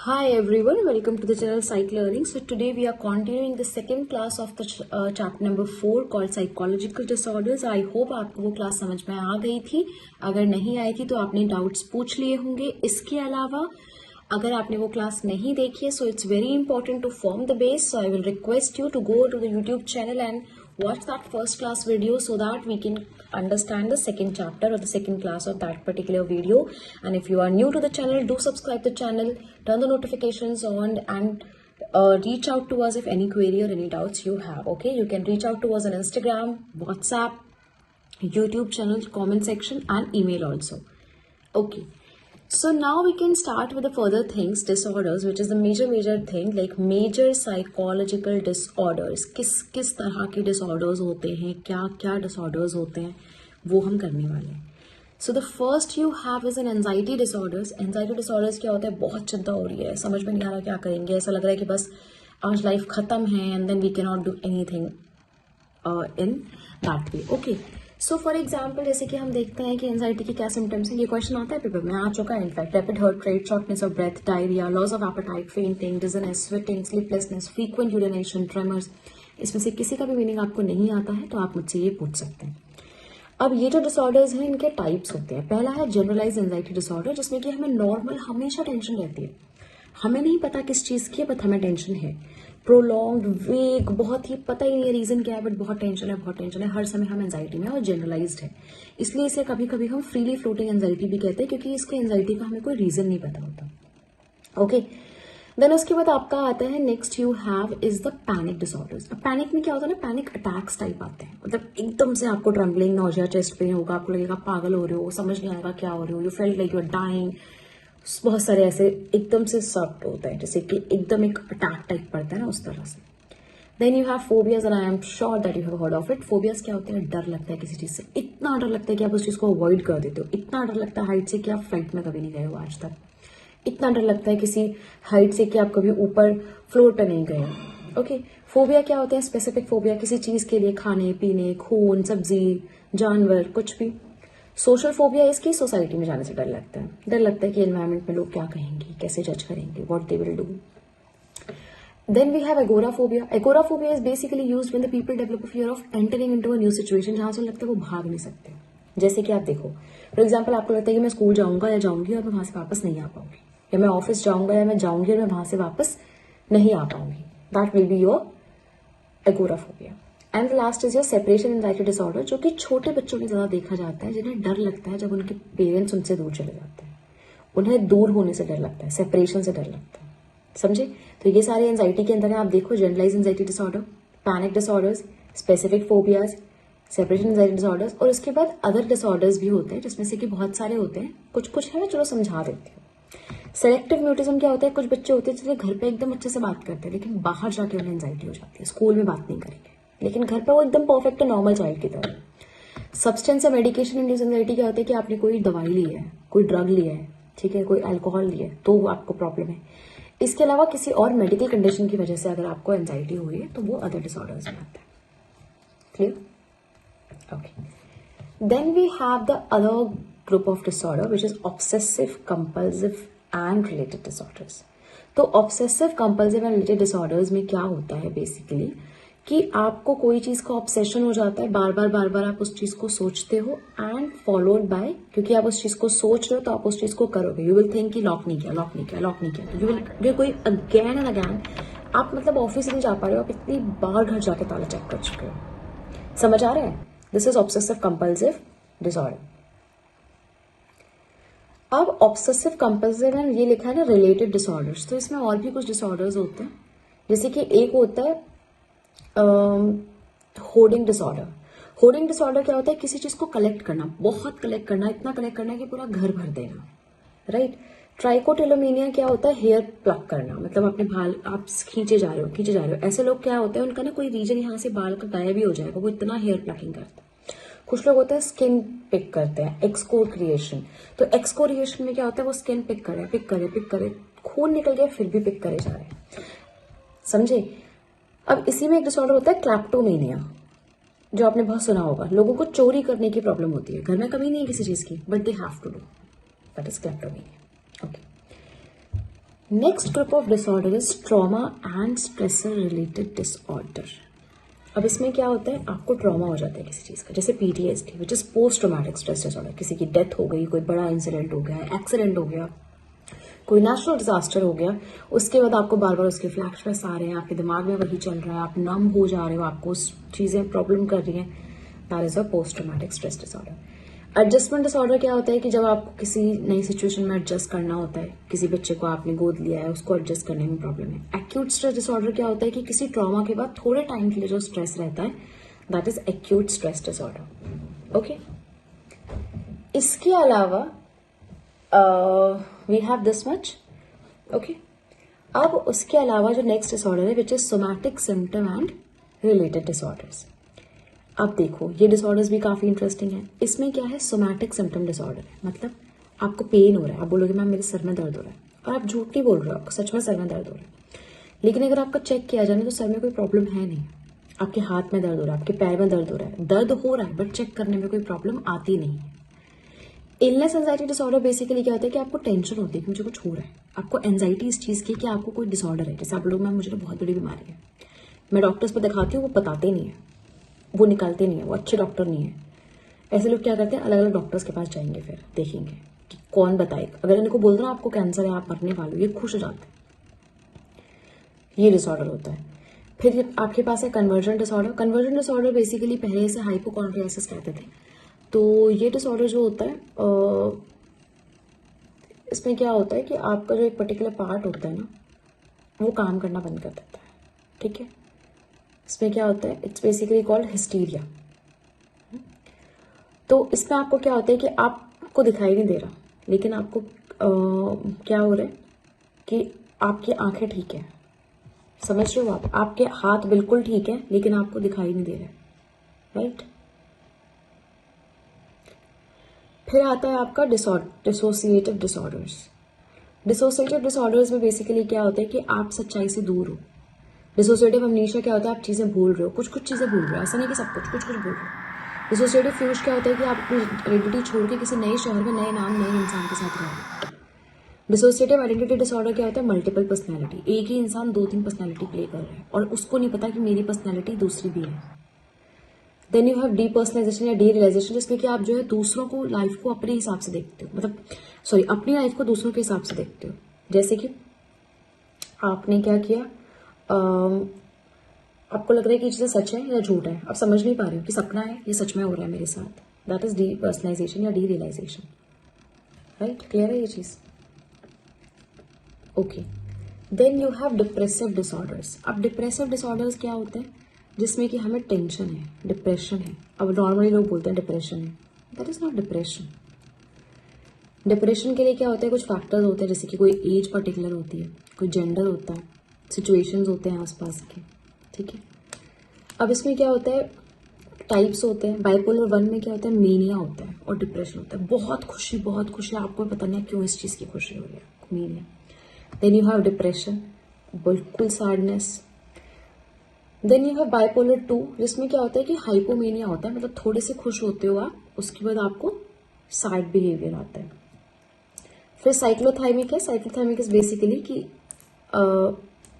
Hi everyone, welcome to the channel Psych Learning. So today we are continuing the second class of the chapter number 4 called Psychological Disorders. I hope आपको वो class समझ में आ गई थी. अगर नहीं आई थी तो आपने डाउट्स पूछ लिए होंगे. इसके अलावा अगर आपने वो क्लास नहीं देखी है, so it's very important to form the base. So I will request you to go to the YouTube channel and watch that first class video so that we can understand the second chapter or the second class of that particular video. And if you are new to the channel, do subscribe the channel, turn the notifications on, and reach out to us if any query or any doubts you have. Okay, you can reach out to us on Instagram, WhatsApp, YouTube channel, comment section, and email also. Okay. So now we can start with the further things, disorders, which is the major thing, like major psychological disorders. किस तरह के disorders होते हैं, क्या disorders होते हैं, वो हम करने वाले हैं. So the first you have is an anxiety disorders. Anxiety disorders क्या होता है? बहुत चिंता हो रही है, समझ में नहीं आ रहा क्या करेंगे, ऐसा लग रहा है कि बस आज लाइफ खत्म है and then we cannot do anything in that way. Okay. So for example जैसे कि हम देखते हैं कि एंजाइटी के क्या सिम्टम्स हैं. ये क्वेश्चन आता है पेपर में, आ चुका है in fact. Rapid heart rate, shortness of breath, diarrhoea, loss of appetite, fainting, dizziness, sweating, sleeplessness, frequent urination, tremors. इसमें से किसी का भी मीनिंग आपको नहीं आता है तो आप मुझसे ये पूछ सकते हैं. अब ये जो डिसऑर्डर्स हैं इनके टाइप्स होते हैं. पहला है जनरलाइज एंजाइटी डिसऑर्डर, जिसमें कि हमें नॉर्मल हमेशा टेंशन रहती है, हमें नहीं पता किस चीज की है बट हमें टेंशन है. प्रोलॉन्ग्ड, वेग, बहुत ही पता ही नहीं है रीजन क्या है बट बहुत टेंशन है, हर समय हम एंजाइटी में, और जनरलाइज्ड है. इसलिए इसे कभी कभी हम फ्रीली फ्लोटिंग एंजाइटी भी कहते हैं, क्योंकि इसके एंजाइटी का हमें कोई रीजन नहीं पता होता. ओके. देन उसके बाद आपका आता है next you have is the panic disorders. Panic में क्या होता है ना, पैनिक अटैक्स टाइप आते हैं. मतलब एकदम से आपको ट्रम्बलिंग, नौजिया, चेस्ट पेन होगा, आपको लगेगा पागल हो रहे हो, समझ नहीं आएगा क्या हो रहे हो, you felt like you are dying. बहुत सारे ऐसे एकदम से सॉफ्ट होता है, जैसे कि एकदम एक अटैक टाइप पड़ता है ना, उस तरह से. Then you have phobias and I am sure that you have heard of it. Phobias क्या होते हैं? डर लगता है किसी चीज से, इतना डर लगता है कि आप उस चीज को अवॉइड कर देते हो. इतना डर लगता है हाइट से कि आप फ्लाइट में कभी नहीं गए हो आज तक. इतना डर लगता है किसी हाइट से कि आप कभी ऊपर फ्लोर पे नहीं गए हो. ओके. फोबिया क्या होते हैं? स्पेसिफिक फोबिया किसी चीज के लिए, खाने पीने, खून, सब्जी, जानवर, कुछ भी. सोशल फोबिया इसकी सोसाइटी में जाने से डर लगता है. डर लगता है कि एनवायरमेंट में लोग क्या कहेंगे, कैसे जज करेंगे, what they will do. Then we have agoraphobia. Agoraphobia is basically used when the people develop a fear of entering into a new situation, जहां से लगता है वो भाग नहीं सकते. जैसे कि आप देखो, फॉर एग्जाम्पल आपको लगता है कि मैं स्कूल जाऊंगा या जाऊंगी और मैं वहां से वापस नहीं आ पाऊंगी, या मैं ऑफिस जाऊंगा या मैं जाऊंगी और मैं वहां से वापस नहीं आ पाऊंगी. That will be your agoraphobia. And last is your separation anxiety disorder, जो कि छोटे बच्चों में ज्यादा देखा जाता है, जिन्हें डर लगता है जब उनके पेरेंट्स उनसे दूर चले जाते हैं. उन्हें दूर होने से डर लगता है, सेपरेशन से डर लगता है. समझे? तो ये सारे एंजाइटी के अंदर आप देखो, generalise anxiety disorder, panic disorders, specific phobias, separation anxiety disorders, और उसके बाद अदर डिसऑर्डर्स भी होते हैं, जिसमें से कि बहुत सारे होते हैं. कुछ है, चलो समझा देते हैं. सेलेक्टिव म्यूटिज्म क्या होता है? कुछ बच्चे होते हैं जो घर पे एकदम अच्छे से बात करते हैं, लेकिन बाहर जाके उन्हें एंजाइटी हो जाती है. स्कूल में बात नहीं करेंगे, लेकिन घर पे वो एकदम परफेक्ट है, नॉर्मल चाइल्ड की तरह. सब्सटेंस या मेडिकेशन इंड्यूस्ड एंजाइटी क्या होता है कि आपने कोई दवाई ली है, कोई ड्रग लिया है, ठीक है, कोई अल्कोहल लिया है, तो आपको प्रॉब्लम है. इसके अलावा किसी और मेडिकल कंडीशन की वजह से अगर आपको एंजाइटी हुई है तो वो अदर डिसऑर्डर्स में आता है. Clear? Okay. Then we have the other group of disorder which is obsessive compulsive and related disorders. तो obsessive compulsive and related disorders में क्या होता है बेसिकली कि आपको कोई चीज का ऑब्सेशन हो जाता है, बार बार आप उस चीज को सोचते हो, एंड फॉलोड बाय, क्योंकि आप उस चीज को सोच रहे हो तो आप उस चीज को करोगे. यू विल थिंक कि लॉक नहीं किया, तो यू विल कोई अगेन एंड अगेन. आप मतलब ऑफिस नहीं जा पा रहे हो, आप इतनी बार घर जाके ताला चेक कर चुके हो. समझ आ रहा है? This is obsessive compulsive disorder. अब ऑब्सेसिव कंपल्सिव एंड ये लिखा है ना रिलेटेड डिसऑर्डर्स, तो इसमें और भी कुछ डिसऑर्डर्स होते हैं. जैसे कि एक होता है होर्डिंग डिसऑर्डर. होर्डिंग डिसऑर्डर क्या होता है? किसी चीज को कलेक्ट करना, बहुत कलेक्ट करना, इतना कलेक्ट करना कि पूरा घर भर देना. राइट. ट्राइकोटिलोमेनिया क्या होता है? हेयर प्लक करना, मतलब अपने बाल आप खींचे जा रहे हो. ऐसे लोग क्या होते हैं, उनका ना कोई रीजन यहाँ से बाल का गायब भी हो जाएगा, वो इतना हेयर प्लकिंग करता है. कुछ लोग होते हैं स्किन पिक करते हैं, एक्सकोरिएशन. तो एक्सकोरिएशन में क्या होता है? वो स्किन पिक करे, खून निकल गया फिर भी पिक करे जा रहे हैं. समझे? अब इसी में एक डिसऑर्डर होता है क्लैप्टोमेनिया, जो आपने बहुत सुना होगा. लोगों को चोरी करने की प्रॉब्लम होती है, घर में कमी नहीं है किसी चीज की, but they have to do. That is kleptomania. Okay. Next group of disorder is trauma and stressor related disorder. अब इसमें क्या होता है, आपको ट्रॉमा हो जाता है किसी चीज़ का, जैसे PTSD which is post traumatic stress disorder. किसी की डेथ हो गई, कोई बड़ा इंसिडेंट हो गया, एक्सीडेंट हो गया, कोई नेचुरल डिजास्टर हो गया, उसके बाद आपको बार बार उसके फ्लैशबैक्स आ रहे हैं, आपके दिमाग में वही चल रहा है, आप नम हो जा रहे हो, आपको चीज़ें प्रॉब्लम कर रही हैं, that is a post traumatic stress disorder. Adjustment disorder क्या होता है कि जब आपको किसी नई सिचुएशन में एडजस्ट करना होता है, किसी बच्चे को आपने गोद लिया है, उसको एडजस्ट करने में प्रॉब्लम है। एक्यूट स्ट्रेस डिसऑर्डर क्या होता है कि किसी ट्रॉमा के बाद थोड़े टाइम के लिए जो स्ट्रेस रहता है, that is acute stress disorder. Okay, इसके अलावा we have this much. Okay, अब उसके अलावा जो नेक्स्ट डिसऑर्डर है which is somatic symptom and related disorders. अब देखो, ये डिसऑर्डर्स भी काफी इंटरेस्टिंग है। इसमें क्या है, सोमैटिक सिम्टम डिसऑर्डर है, मतलब आपको पेन हो रहा है, आप बोलोगे मैम मेरे सर में दर्द हो रहा है, और आप झूठ नहीं बोल रहे हो, आपको सच में सर में दर्द हो रहा है। लेकिन अगर आपका चेक किया जाए तो सर में कोई प्रॉब्लम है नहीं, आपके हाथ में दर्द हो रहा है, आपके पैर में दर्द हो रहा है, दर्द हो रहा है बट चेक करने में कोई प्रॉब्लम आती नहीं है। इलनेस एंजाइटी डिसऑर्डर बेसिकली क्या होता है कि आपको टेंशन होती है कि मुझे कुछ हो रहा है, आपको एंजाइटी इस चीज़ की कि आपको कोई डिसऑर्डर है। जैसे आप लोग, मैम मुझे तो बहुत बड़ी बीमारी है, मैं डॉक्टर्स पर दिखाती हूँ, वो बताते नहीं है, वो निकालते नहीं है, वो अच्छे डॉक्टर नहीं है। ऐसे लोग क्या करते हैं, अलग अलग डॉक्टर्स के पास जाएंगे, फिर देखेंगे कि कौन बताएगा। अगर इनको बोल रहा आपको कैंसर है, आप मरने वाले हो, ये खुश हो जाते हैं। ये डिसऑर्डर होता है। फिर आपके पास है conversion disorder. Conversion disorder basically पहले इसे हाइपोकॉन्ड्रियासिस कहते थे। तो ये डिसऑर्डर जो होता है, इसमें क्या होता है कि आपका जो एक पर्टिकुलर पार्ट होता है ना, वो काम करना बंद कर देता है। ठीक है, इसमें क्या होता है, इट्स बेसिकली कॉल्ड हिस्टीरिया। तो इसमें आपको क्या होता है कि आपको दिखाई नहीं दे रहा, लेकिन आपको क्या हो रहा है कि आपकी आंखें ठीक है, समझ रहे हो आप, आपके हाथ बिल्कुल ठीक है लेकिन आपको दिखाई नहीं दे रहा है, राइट। फिर आता है आपका डिसोसिएटिव डिसऑर्डर्स। डिसोसिएटिव डिसऑर्डर्स में बेसिकली क्या होता है कि आप सच्चाई से दूर हो। डिसोसिएटिव अमनीशिया क्या होता है, आप चीज़ें भूल रहे हो, कुछ कुछ चीज़ें भूल रहे हो, ऐसा नहीं कि सब कुछ कुछ भूल रहे हो। डिसोसिएटिव फ्यूज क्या होता है कि आप अपनी आइडेंटिटी छोड़ के किसी नए शहर में नए नाम नए इंसान के साथ रह रहे हो। डिसोसिएटिव आइडेंटिटी डिसऑर्डर क्या होता है, मल्टीपल पर्सनैलिटी, एक ही इंसान 2-3 पर्सनैलिटी प्ले कर रहा है और उसको नहीं पता कि मेरी पर्सनैलिटी दूसरी भी है। देन यू हैव डीपर्सनलाइजेशन या डी रियलाइजेशन, जिसमें कि आप जो है दूसरों को, लाइफ को अपने हिसाब से देखते हो, मतलब सॉरी, अपनी लाइफ को दूसरों के हिसाब से देखते हो। जैसे कि आपने क्या किया, आपको लग रहा है कि ये चीज़ें सच है या झूठ है, आप समझ नहीं पा रहे हो कि सपना है ये सच में हो रहा है मेरे साथ, दैट इज डीपर्सनलाइजेशन या डी रियलाइजेशन, राइट। क्लियर है ये चीज़, okay. Then you have depressive disorders. अब डिप्रेसिव डिसऑर्डर्स क्या होते हैं, जिसमें कि हमें टेंशन है, डिप्रेशन है। अब नॉर्मली लोग बोलते हैं डिप्रेशन है, that is not depression. Depression के लिए क्या होता है, कुछ फैक्टर्स होते हैं, जैसे कि कोई एज पर्टिकुलर होती है, कोई जेंडर होता है, सिचुएशंस होते हैं आसपास के, ठीक है। अब इसमें क्या होता है, टाइप्स होते हैं। बाइपोलर 1 में क्या होता है, मेनिया होता है और डिप्रेशन होता है, बहुत खुशी, आपको पता नहीं क्यों इस चीज़ की खुशी हो रही है, mania. Then you have depression, बिल्कुल sadness. Then you have bipolar 2, जिसमें क्या होता है कि हाइपोमेनिया होता है, मतलब थोड़े से खुश होते हो आप, उसके बाद आपको सैड बिहेवियर आता है। फिर साइक्लोथाइमिक है। साइक्लोथाइमिक इज बेसिकली कि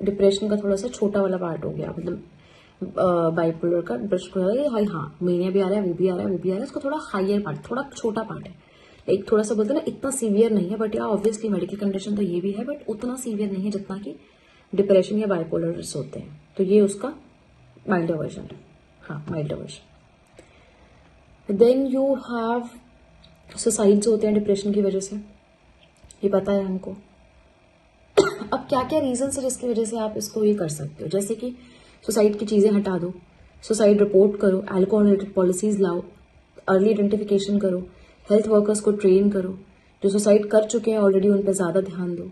डिप्रेशन का थोड़ा सा छोटा वाला पार्ट हो गया, मतलब बाइपोलर का हाँ, मेनिया भी आ रहा है, वो भी आ रहा है, वो भी आ रहा है, उसका थोड़ा हाइयर पार्ट, थोड़ा छोटा पार्ट है, एक थोड़ा सा बोलते हैं ना, इतना सीवियर नहीं है, बट या ऑब्वियसली मेडिकल कंडीशन तो ये भी है, बट उतना सीवियर नहीं है जितना कि डिप्रेशन या बाइपोलर्स होते हैं। तो ये उसका माइल्ड वर्जन है, हाँ mild version. Then you have suicides होते हैं डिप्रेशन की वजह से, ये पता है हमको। अब क्या क्या रीजन है जिसकी वजह से आप इसको ये कर सकते हो, जैसे कि सुसाइड की चीज़ें हटा दो, सुसाइड रिपोर्ट करो, अल्कोहल रिलेटेड पॉलिसीज लाओ, अर्ली आइडेंटिफिकेशन करो, हेल्थ वर्कर्स को ट्रेन करो, जो सुसाइड कर चुके हैं ऑलरेडी उन पर ज़्यादा ध्यान दो।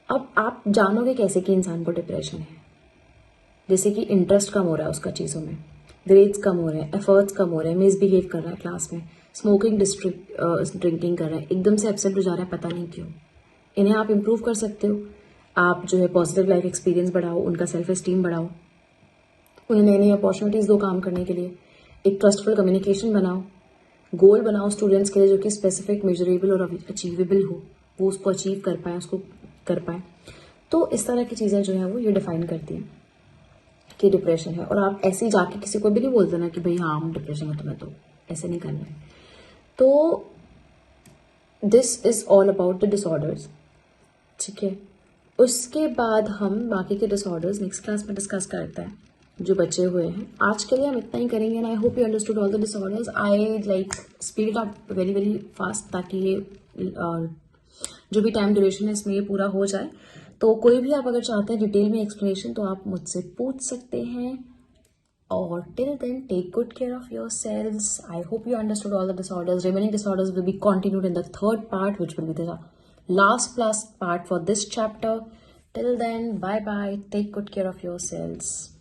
अब आप जानोगे कैसे कि इंसान को डिप्रेशन है, जैसे कि इंटरेस्ट कम हो रहा है उसका चीज़ों में, ग्रेड्स कम हो रहे हैं, एफर्ट्स कम हो रहे हैं, मिसबिहेव कर रहा है क्लास में, स्मोकिंग ड्रिंकिंग कर रहा है, एकदम से एब्सेंट हो जा रहा है, पता नहीं क्यों। इन्हें आप इम्प्रूव कर सकते हो। आप जो है पॉजिटिव लाइफ एक्सपीरियंस बढ़ाओ, उनका सेल्फ एस्टीम बढ़ाओ, उन्हें नई नई अपॉर्चुनिटीज़ दो काम करने के लिए, एक ट्रस्टफुल कम्युनिकेशन बनाओ, गोल बनाओ स्टूडेंट्स के लिए जो कि स्पेसिफिक, मेजरेबल और अचीवेबल हो, वो उसको अचीव कर पाए, उसको कर पाए। तो इस तरह की चीज़ें जो है वो ये डिफाइन करती हैं कि डिप्रेशन है। और आप ऐसे ही जाके किसी को भी नहीं बोलते ना कि भाई हाँ हम डिप्रेशन में तुम्हें, तो ऐसे नहीं करना है। तो this is all about the disorders, ठीक है। उसके बाद हम बाकी के डिसऑर्डर्स नेक्स्ट क्लास में डिस्कस करते हैं जो बचे हुए हैं। आज के लिए हम इतना ही करेंगे। And I hope you understood all the disorders. I like speed up very very fast ताकि ये जो भी टाइम ड्यूरेशन है इसमें ये पूरा हो जाए। तो कोई भी आप अगर चाहते हैं डिटेल में एक्सप्लेनेशन तो आप मुझसे पूछ सकते हैं। Or till then, take good care of yourselves. I hope you understood all the disorders. Remaining disorders will be continued in the third part, which will be the last part for this chapter. Till then, bye bye. Take good care of yourselves.